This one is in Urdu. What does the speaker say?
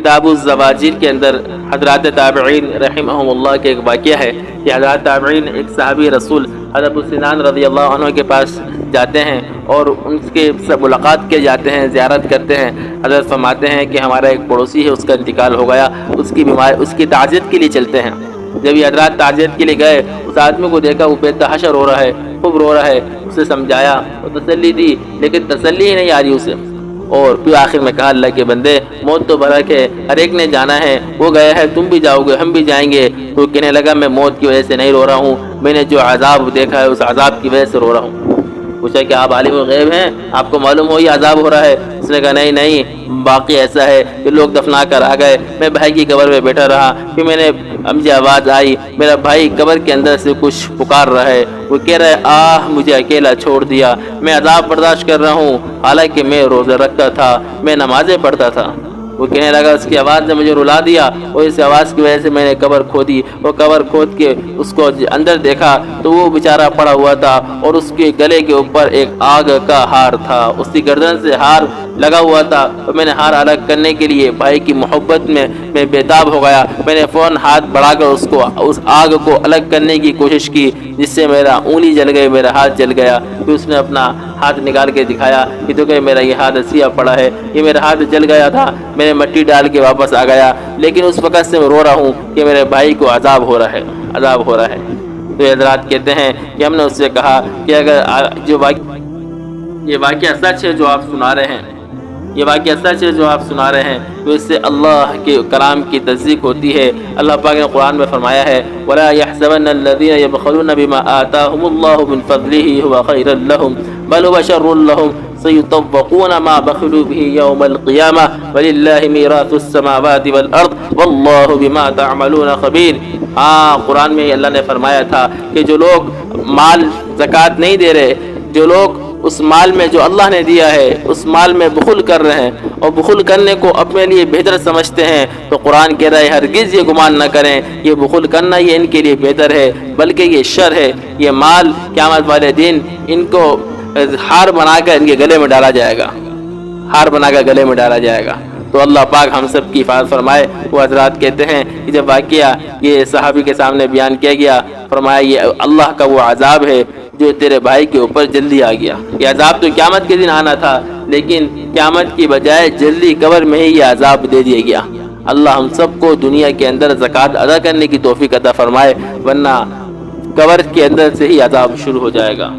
کتاب الزواجر کے اندر حضرات تابعین رحمہم اللہ کے ایک واقعہ ہے کہ حضرات تابعین ایک صحابی رسول حضرت ابو سنان رضی اللہ عنہ کے پاس جاتے ہیں اور ان کے سے ملاقات کے جاتے ہیں، زیارت کرتے ہیں۔ حضرت فرماتے ہیں کہ ہمارا ایک پڑوسی ہے، اس کا انتقال ہو گیا، اس کی بیماری، اس کی تعزیت کے لیے چلتے ہیں۔ جب یہ حضرات تعزیت کے لیے گئے، اس آدمی کو دیکھا وہ بے تحاشا رو رہا ہے، خوب رو رہا ہے، اسے سمجھایا اور تسلی دی، لیکن تسلی ہی نہیں آ رہی اسے۔ اور پھر آخر میں کہا اللہ کے بندے موت تو برحق ہے، ہر ایک نے جانا ہے، وہ گیا ہے، تم بھی جاؤ گے، ہم بھی جائیں گے۔ تو کہنے لگا میں موت کی وجہ سے نہیں رو رہا ہوں، میں نے جو عذاب دیکھا ہے اس عذاب کی وجہ سے رو رہا ہوں۔ پوچھا کہ آپ عالم الغیب ہیں، آپ کو معلوم ہو یہ عذاب ہو رہا ہے؟ اس نے کہا نہیں نہیں، باقی ایسا ہے کہ لوگ دفنا کر آ گئے، میں بھائی کی قبر میں بیٹھا رہا، پھر میں نے مجھے آواز آئی، میرا بھائی قبر کے اندر سے کچھ پکار رہا ہے، وہ کہہ رہا ہے آہ مجھے اکیلا چھوڑ دیا، میں عذاب برداشت کر رہا ہوں، حالانکہ میں روزہ رکھتا تھا، میں نمازیں پڑھتا تھا۔ وہ کہنے لگا اس کی آواز نے مجھے رلا دیا، اور اس آواز کی وجہ سے میں نے قبر کھودی، وہ قبر کھود کے اس کو اندر دیکھا تو وہ بیچارہ پڑا ہوا تھا، اور اس کے گلے کے اوپر ایک آگ کا ہار تھا، اس کی گردن سے ہار لگا ہوا تھا، اور میں نے ہار الگ کرنے کے لیے بھائی کی محبت میں بےتاب ہو گیا، میں نے فوراً ہاتھ بڑھا کر اس آگ کو الگ کرنے کی کوشش کی، جس سے میرا انگلی جل گئی، میرا ہاتھ جل گیا۔ پھر اس نے اپنا ہاتھ نکال کے دکھایا کہ تو کہ میرا یہ ہاتھ سیاہ پڑا ہے، یہ میرا ہاتھ جل گیا تھا، میں نے مٹی ڈال کے واپس آ گیا، لیکن اس وقت سے میں رو رہا ہوں کہ میرے بھائی کو عذاب ہو رہا ہے، عذاب ہو رہا ہے۔ تو یہ حضرات کہتے ہیں کہ ہم نے اس سے کہا کہ اگر یہ واقعہ سچ ہے جو آپ سنا رہے ہیں، یہ واقعہ سچ ہے جو آپ سنا رہے ہیں، تو اس سے اللہ کے کلام کی تصدیق ہوتی ہے۔ اللہ پاک نے قرآن میں فرمایا ہے وَلَا يَحْسَبَنَّ الَّذِينَ يَبْخَلُونَ بِمَا آتَاهُمُ اللَّهُ مِنْ فَضْلِهِ هُوَ خَيْرًا لَهُمْ بَلْ هُوَ شَرٌّ لَهُمْ سَيُطَوَّقُونَ مَا بَخِلُوا بِهِ يَوْمَ الْقِيَامَةِ وَلِلَّهِ مِيرَاثُ السَّمَاوَاتِ وَالْأَرْضِ وَاللَّهُ بِمَا تَعْمَلُونَ خَبِيرٌ۔ ہاں قرآن میں اللہ نے فرمایا تھا کہ جو لوگ مال زکوٰۃ نہیں دے رہے، جو لوگ اس مال میں جو اللہ نے دیا ہے اس مال میں بخل کر رہے ہیں اور بخل کرنے کو اپنے لیے بہتر سمجھتے ہیں، تو قرآن کہہ رہا ہے ہرگز یہ گمان نہ کریں یہ بخل کرنا یہ ان کے لیے بہتر ہے، بلکہ یہ شر ہے۔ یہ مال قیامت والے دن ان کو ہار بنا کر ان کے گلے میں ڈالا جائے گا، ہار بنا کر گلے میں ڈالا جائے گا۔ تو اللہ پاک ہم سب کی حفاظت فرمائے۔ وہ حضرات کہتے ہیں کہ جب واقعہ یہ صحابی کے سامنے بیان کیا گیا، فرمایا یہ اللہ کا وہ عذاب ہے جو تیرے بھائی کے اوپر جلدی آ گیا۔ یہ عذاب تو قیامت کے دن آنا تھا، لیکن قیامت کی بجائے جلدی قبر میں ہی یہ عذاب دے دیا گیا۔ اللہ ہم سب کو دنیا کے اندر زکوٰۃ ادا کرنے کی توفیق عطا فرمائے، ورنہ قبر کے اندر سے ہی عذاب شروع ہو جائے گا۔